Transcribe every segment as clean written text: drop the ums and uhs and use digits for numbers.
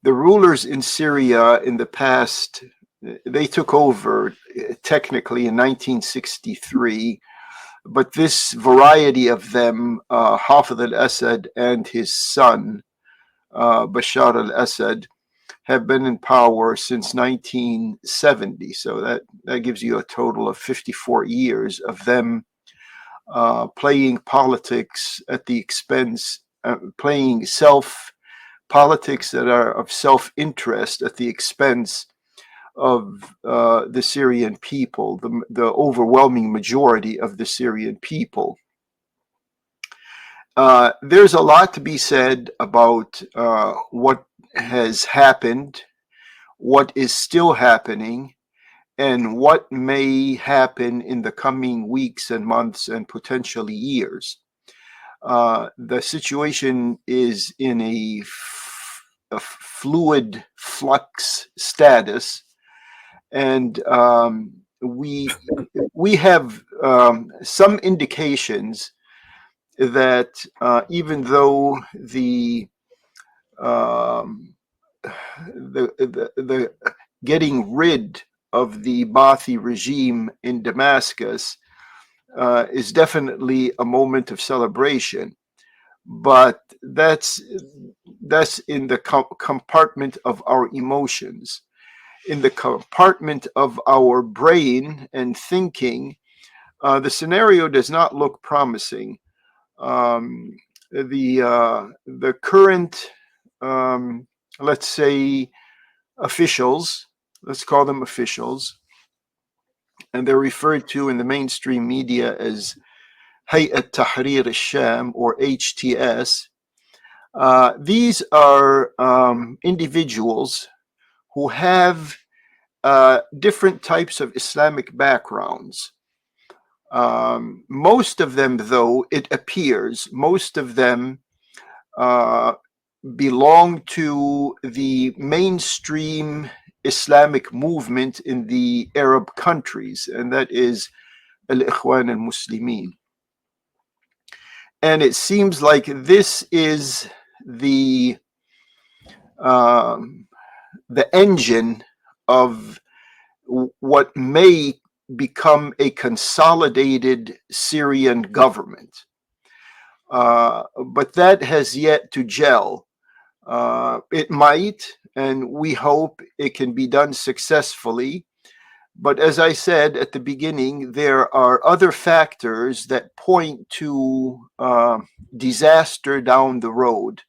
the rulers in Syria in the past, they took over technically in 1963, but this variety of them, Hafez al-Assad and his son, Bashar al-Assad, have been in power since 1970. So that gives you a total of 54 years of them playing politics at the expense, playing politics that are of self-interest at the expense of the Syrian people, the overwhelming majority of the Syrian people. There's a lot to be said about what has happened, what is still happening, and what may happen in the coming weeks and months and potentially years. The situation is in a fluid flux status, and we have some indications that even though the getting rid of the Ba'athi regime in Damascus is definitely a moment of celebration, but that's in the compartment of our emotions. In the compartment of our brain and thinking, the scenario does not look promising. The current, let's say, officials, let's call them officials, and they're referred to in the mainstream media as Hayat Tahrir al-Sham, or HTS. These are individuals who have different types of Islamic backgrounds. Most of them, though, it appears, most of them belong to the mainstream Islamic movement in the Arab countries, and that is Al-Ikhwan al-Muslimin. And it seems like this is the engine of what may become a consolidated Syrian government. But that has yet to gel. It might, and we hope it can be done successfully. But as I said at the beginning, there are other factors that point to disaster down the road.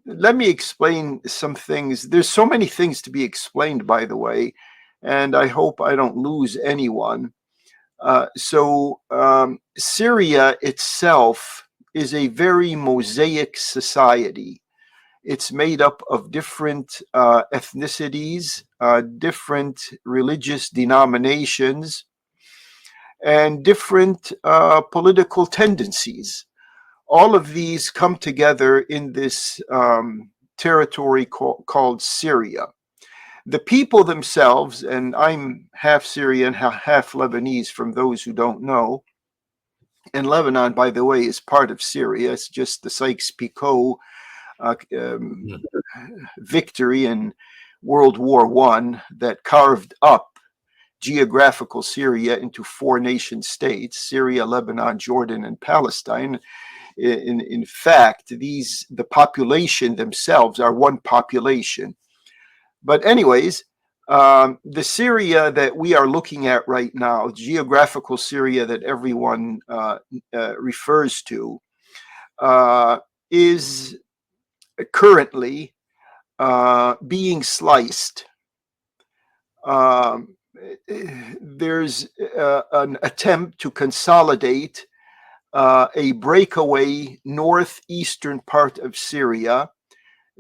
Let me explain some things. There's so many things to be explained, by the way, and I hope I don't lose anyone. Syria itself is a very mosaic society. It's made up of different ethnicities, different religious denominations, and different political tendencies. All of these come together in this territory called Syria. The people themselves, and I'm half Syrian, half Lebanese, from those who don't know, and Lebanon, by the way, is part of Syria. It's just the Sykes-Picot victory in World War I that carved up geographical Syria into 4 nation states: Syria, Lebanon, Jordan, and Palestine. In fact, the population themselves are one population. But anyways, the Syria that we are looking at right now, geographical Syria that everyone refers to, is currently being sliced. There's an attempt to consolidate a breakaway northeastern part of Syria.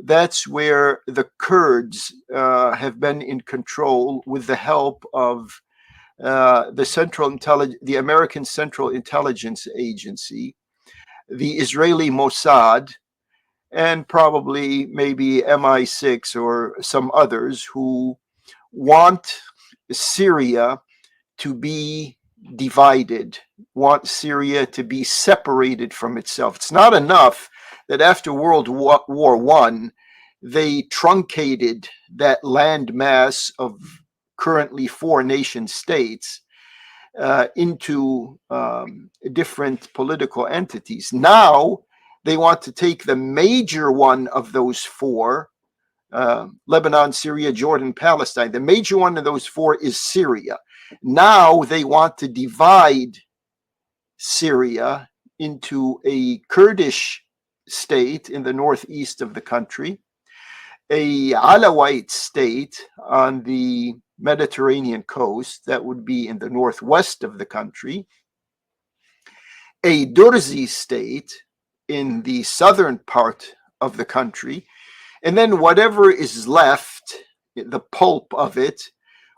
That's where the Kurds have been in control with the help of the American Central Intelligence Agency, the Israeli Mossad, and probably maybe MI6 or some others who want Syria to be divided, want Syria to be separated from itself. It's not enough that after World War I, they truncated that land mass of currently 4 nation states into different political entities. Now they want to take the major one of those 4, Lebanon, Syria, Jordan, Palestine. The major one of those 4 is Syria. Now they want to divide Syria into a Kurdish state in the northeast of the country, a Alawite state on the Mediterranean coast, that would be in the northwest of the country, a Durzi state in the southern part of the country, and then whatever is left, the pulp of it,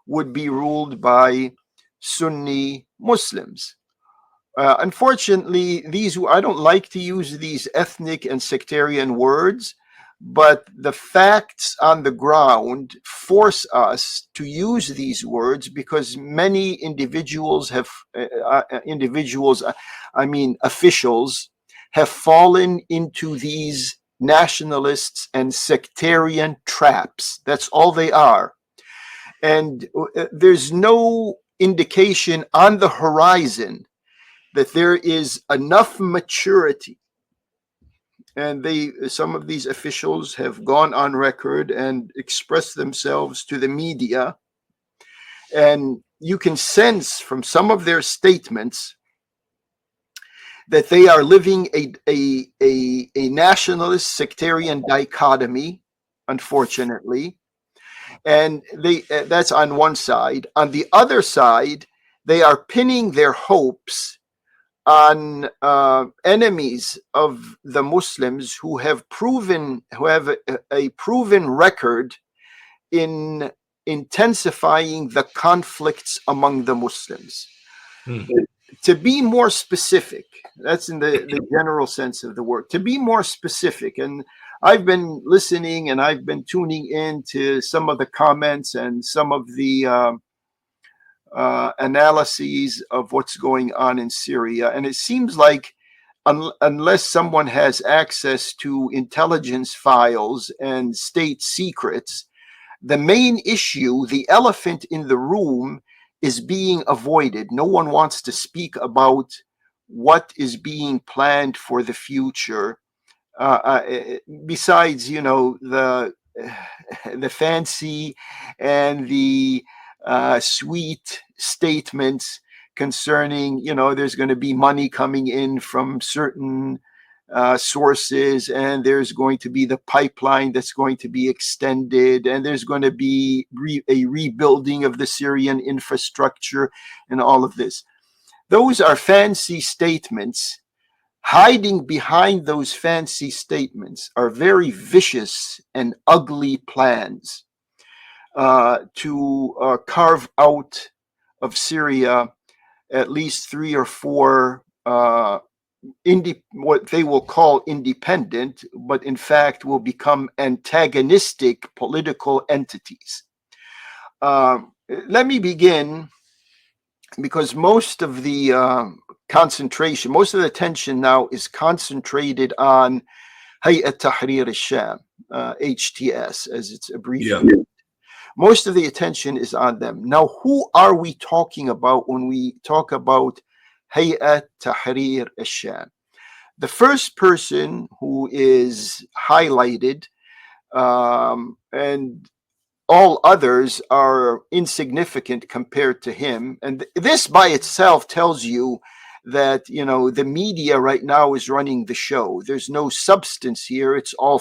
would be ruled by Sunni Muslims. Unfortunately, I don't like to use these ethnic and sectarian words, but the facts on the ground force us to use these words because many officials have fallen into these nationalists and sectarian traps. That's all they are. And there's no indication on the horizon that there is enough maturity. And some of these officials have gone on record and expressed themselves to the media. And you can sense from some of their statements that they are living a nationalist sectarian dichotomy, unfortunately. And that's on one side. On the other side, they are pinning their hopes on enemies of the Muslims who have a proven record in intensifying the conflicts among the Muslims. To be more specific, that's in the general sense of the word. To be more specific, and I've been listening and I've been tuning in to some of the comments and some of the analyses of what's going on in Syria. And it seems like unless someone has access to intelligence files and state secrets, the main issue, the elephant in the room, is being avoided. No one wants to speak about what is being planned for the future. Besides, the fancy and the sweet statements concerning, there's going to be money coming in from certain sources, and there's going to be the pipeline that's going to be extended, and there's going to be a rebuilding of the Syrian infrastructure and all of this. Those are fancy statements. Hiding behind those fancy statements are very vicious and ugly plans to carve out of Syria at least 3 or 4 what they will call independent, but in fact will become antagonistic political entities. Let me begin, because most of the most of the attention now is concentrated on Hayat Tahrir al-Sham, HTS, as it's abbreviated. Yeah. Most of the attention is on them. Now, who are we talking about when we talk about Hayat Tahrir al-Sham? The first person who is highlighted, and all others are insignificant compared to him. And this by itself tells you that, the media right now is running the show. There's no substance here. It's all